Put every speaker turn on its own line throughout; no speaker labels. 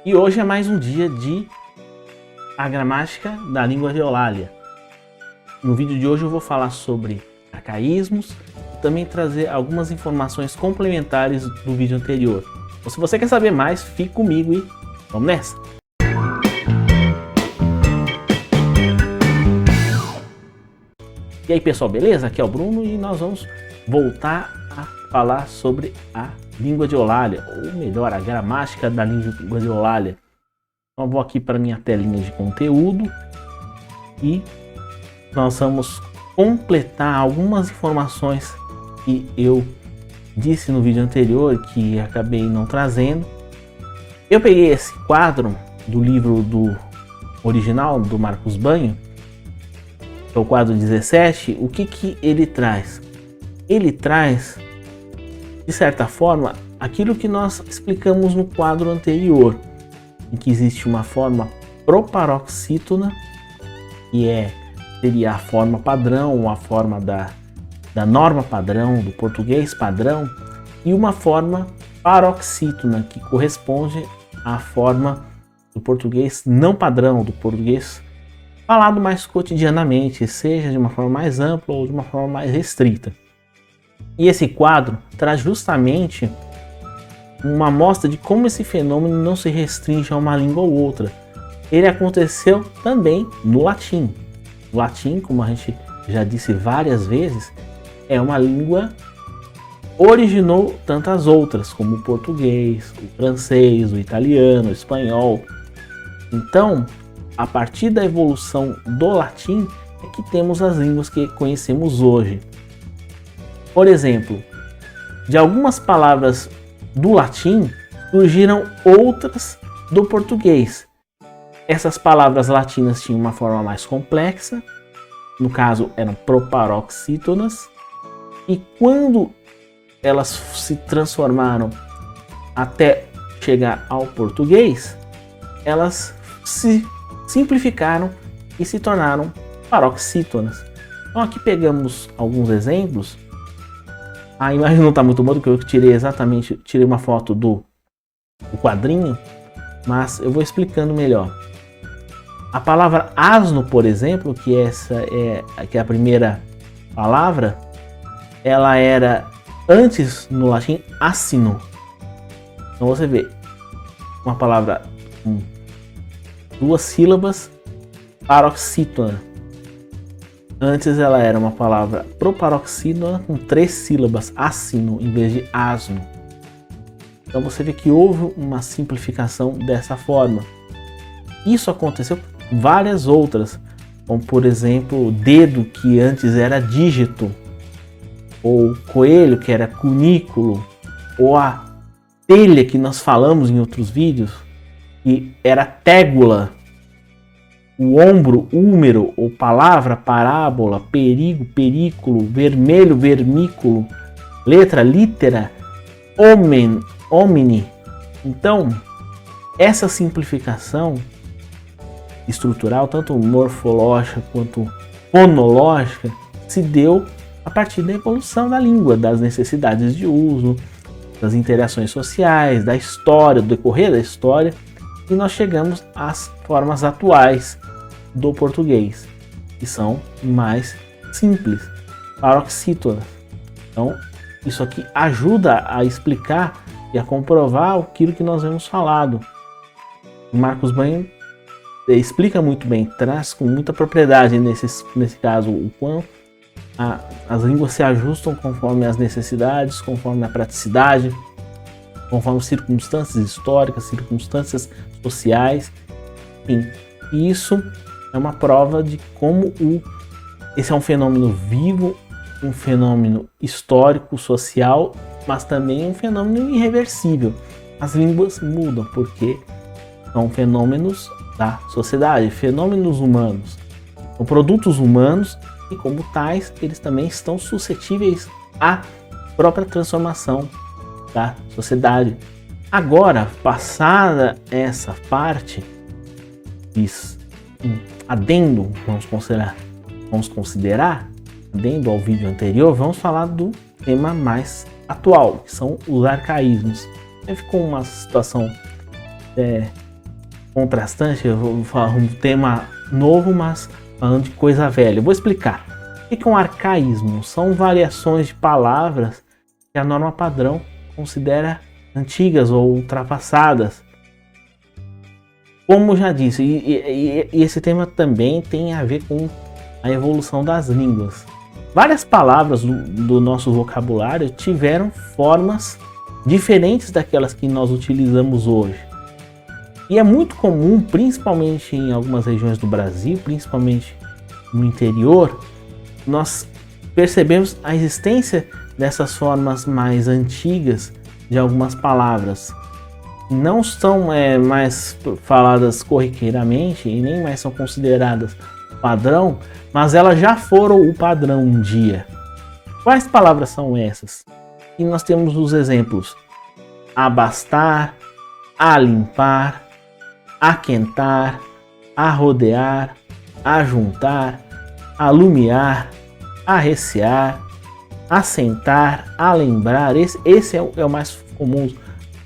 E hoje é mais um dia de a gramática da língua de Eulália. No vídeo de hoje eu vou falar sobre arcaísmos e também trazer algumas informações complementares do vídeo anterior. Então, se você quer saber mais, fique comigo e vamos nessa! E aí pessoal, beleza? Aqui é o Bruno e nós vamos voltar a falar sobre a língua de Eulália, ou melhor, a gramática da língua de Eulália. Então eu vou aqui para minha telinha de conteúdo e nós vamos completar algumas informações que eu disse no vídeo anterior que acabei não trazendo. Eu peguei esse quadro do livro do original do Marcos Banho, que é o quadro 17. O que ele traz? Ele traz, de certa forma, aquilo que nós explicamos no quadro anterior, em que existe uma forma proparoxítona, que seria a forma padrão, a forma da norma padrão, do português padrão, e uma forma paroxítona, que corresponde à forma do português não padrão, do português falado mais cotidianamente, seja de uma forma mais ampla ou de uma forma mais restrita. E esse quadro traz justamente uma amostra de como esse fenômeno não se restringe a uma língua ou outra. Ele aconteceu também no latim. O latim, como a gente já disse várias vezes, é uma língua que originou tantas outras, como o português, o francês, o italiano, o espanhol. Então, a partir da evolução do latim é que temos as línguas que conhecemos hoje. Por exemplo, de algumas palavras do latim surgiram outras do português. Essas palavras latinas tinham uma forma mais complexa, no caso eram proparoxítonas, e quando elas se transformaram até chegar ao português, elas se simplificaram e se tornaram paroxítonas. Então aqui pegamos alguns exemplos. A imagem não está muito boa, porque eu tirei uma foto do quadrinho, mas eu vou explicando melhor. A palavra asno, por exemplo, que é a primeira palavra, ela era antes no latim asino. Então você vê uma palavra com 2 sílabas, paroxítona. Antes ela era uma palavra proparoxítona com 3 sílabas, assino, em vez de asno. Então você vê que houve uma simplificação dessa forma. Isso aconteceu com várias outras, como por exemplo, dedo, que antes era dígito, ou coelho, que era cunículo, ou a telha, que nós falamos em outros vídeos, que era tégula. O ombro, húmero, ou palavra, parábola, perigo, perículo, vermelho, vermículo, letra, litera, homem, homine. Então, essa simplificação estrutural, tanto morfológica quanto fonológica, se deu a partir da evolução da língua, das necessidades de uso, das interações sociais, da história, do decorrer da história, e nós chegamos às formas atuais do português, que são mais simples, paroxítonas. Então, isso aqui ajuda a explicar e a comprovar aquilo que nós vemos falado. O Marcos Banho explica muito bem, traz com muita propriedade nesse caso o quão as línguas se ajustam conforme as necessidades, conforme a praticidade, conforme circunstâncias históricas, circunstâncias sociais, enfim. E isso é uma prova de como esse é um fenômeno vivo, um fenômeno histórico, social, mas também um fenômeno irreversível. As línguas mudam porque são fenômenos da sociedade, fenômenos humanos, são produtos humanos e, como tais, eles também estão suscetíveis à própria transformação da sociedade. Agora, passada essa parte, adendo, vamos considerar, adendo ao vídeo anterior, vamos falar do tema mais atual, que são os arcaísmos. Ficou uma situação contrastante, eu vou falar um tema novo, mas falando de coisa velha. Eu vou explicar. O que é um arcaísmo? São variações de palavras que a norma padrão considera antigas ou ultrapassadas. Como já disse, e esse tema também tem a ver com a evolução das línguas. Várias palavras do nosso vocabulário tiveram formas diferentes daquelas que nós utilizamos hoje. E é muito comum, principalmente em algumas regiões do Brasil, principalmente no interior, nós percebemos a existência dessas formas mais antigas de algumas palavras. Não são mais faladas corriqueiramente e nem mais são consideradas padrão, mas elas já foram o padrão um dia. Quais palavras são essas? E nós temos os exemplos: abastar, alimpar, aquentar, arrodear, ajuntar, alumiar, arreciar, assentar, alembrar. Esse é o mais comum,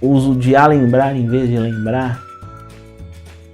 o uso de alembrar em vez de lembrar.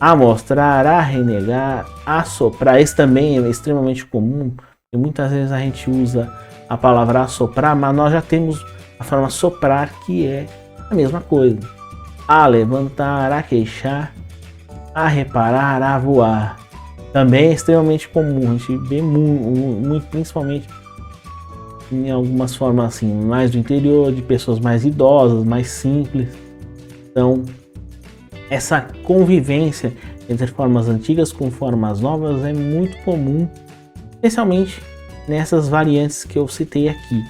Amostrar, arrenegar, assoprar. Esse também é extremamente comum, e muitas vezes a gente usa a palavra assoprar, mas nós já temos a forma soprar, que é a mesma coisa. A levantar, a queixar, a reparar, a voar. Também é extremamente comum, a gente vê muito, principalmente em algumas formas assim, mais do interior, de pessoas mais idosas, mais simples. Então, essa convivência entre formas antigas com formas novas é muito comum, especialmente nessas variantes que eu citei aqui.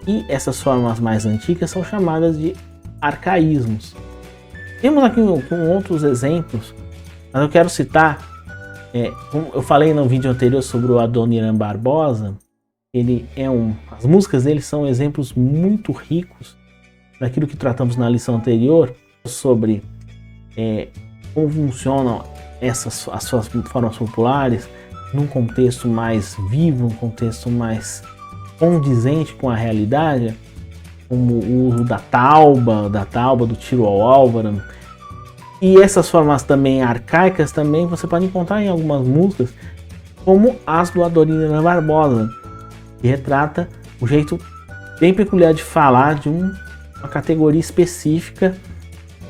E essas formas mais antigas são chamadas de arcaísmos. Temos aqui com outros exemplos, mas eu quero citar, como eu falei no vídeo anterior sobre o Adoniran Barbosa. Ele é as músicas dele são exemplos muito ricos daquilo que tratamos na lição anterior sobre como funcionam as suas formas populares num contexto mais vivo, um contexto mais condizente com a realidade, como o uso da tauba, do tiro ao álvaro. E essas formas também arcaicas também você pode encontrar em algumas músicas, como as do Adoniran Barbosa, que retrata o jeito bem peculiar de falar de uma categoria específica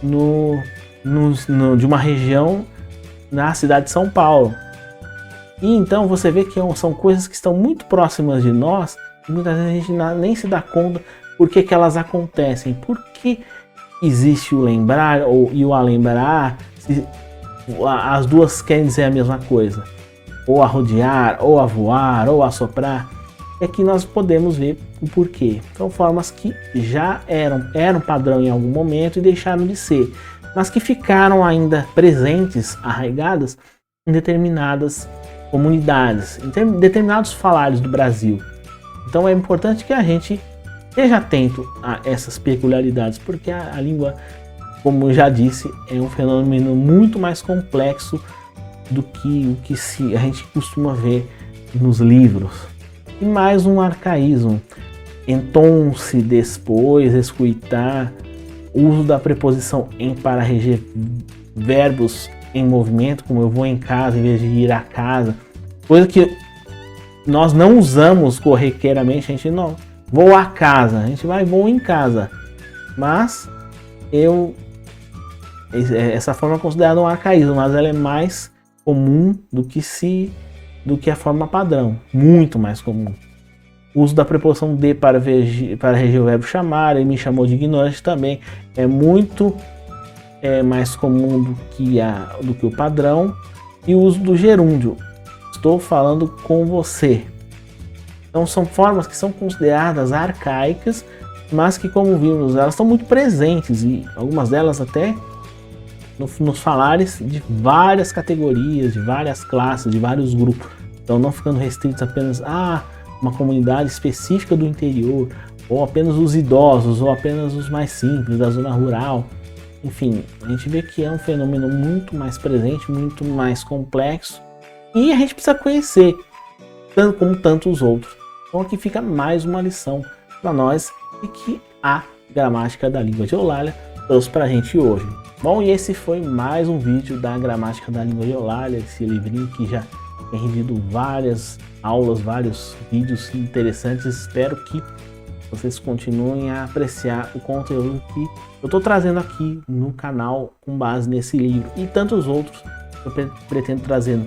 de uma região na cidade de São Paulo. E então você vê que são coisas que estão muito próximas de nós, e muitas vezes a gente nem se dá conta por que elas acontecem, por que existe o lembrar e o alembrar, se as duas querem dizer a mesma coisa, ou a rodear, ou a voar, ou a soprar. É que nós podemos ver o porquê. São formas que já eram padrão em algum momento e deixaram de ser, mas que ficaram ainda presentes, arraigadas em determinadas comunidades, em determinados falares do Brasil. Então é importante que a gente esteja atento a essas peculiaridades, porque a língua, como eu já disse, é um fenômeno muito mais complexo do que o que a gente costuma ver nos livros. E mais um arcaísmo: entom-se, depois, escutar, uso da preposição em para reger verbos em movimento, como eu vou em casa em vez de ir a casa, coisa que nós não usamos corriqueiramente. A gente não vou a casa, a gente vai vou em casa, mas essa forma é considerada um arcaísmo, mas ela é mais comum do que a forma padrão, muito mais comum. O uso da preposição de para reger o verbo chamar, ele me chamou de ignorante, também é muito mais comum do que o padrão. E o uso do gerúndio: estou falando com você. Então são formas que são consideradas arcaicas, mas que, como vimos, elas estão muito presentes, e algumas delas até nos falares de várias categorias, de várias classes, de vários grupos. Então não ficando restritos apenas a uma comunidade específica do interior, ou apenas os idosos, ou apenas os mais simples da zona rural. Enfim, a gente vê que é um fenômeno muito mais presente, muito mais complexo, e a gente precisa conhecer, tanto como tantos outros. Então aqui fica mais uma lição para nós, e que a gramática da língua de Eulalia trouxe para a gente hoje. Bom, e esse foi mais um vídeo da Gramática da Língua de Eulalia, esse livrinho que já tem rendido várias aulas, vários vídeos interessantes. Espero que vocês continuem a apreciar o conteúdo que eu estou trazendo aqui no canal com base nesse livro e tantos outros que eu pretendo trazer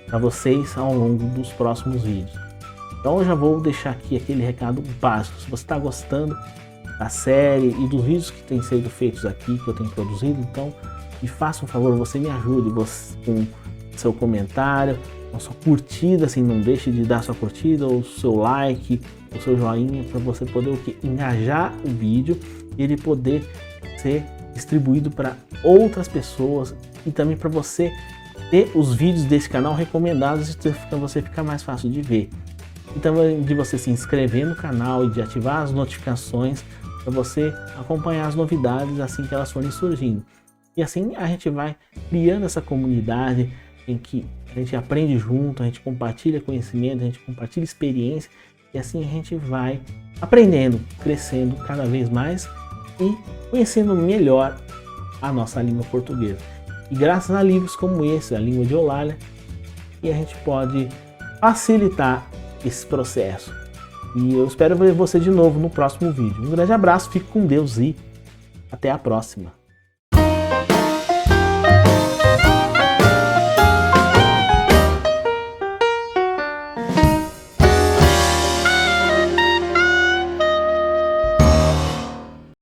para vocês ao longo dos próximos vídeos. Então eu já vou deixar aqui aquele recado básico. Se você está gostando da série e dos vídeos que têm sido feitos aqui, que eu tenho produzido, então me faça um favor, você me ajude com seu comentário, com a sua curtida, assim, não deixe de dar sua curtida, ou seu like, o seu joinha, para você poder engajar o vídeo e ele poder ser distribuído para outras pessoas e também para você ter os vídeos desse canal recomendados e para você ficar mais fácil de ver. E também de você se inscrever no canal e de ativar as notificações para você acompanhar as novidades assim que elas forem surgindo. E assim a gente vai criando essa comunidade em que a gente aprende junto, a gente compartilha conhecimento, a gente compartilha experiência e assim a gente vai aprendendo, crescendo cada vez mais e conhecendo melhor a nossa língua portuguesa. E graças a livros como esse, a Língua de Eulalia, e a gente pode facilitar esse processo. E eu espero ver você de novo no próximo vídeo. Um grande abraço, fique com Deus e até a próxima.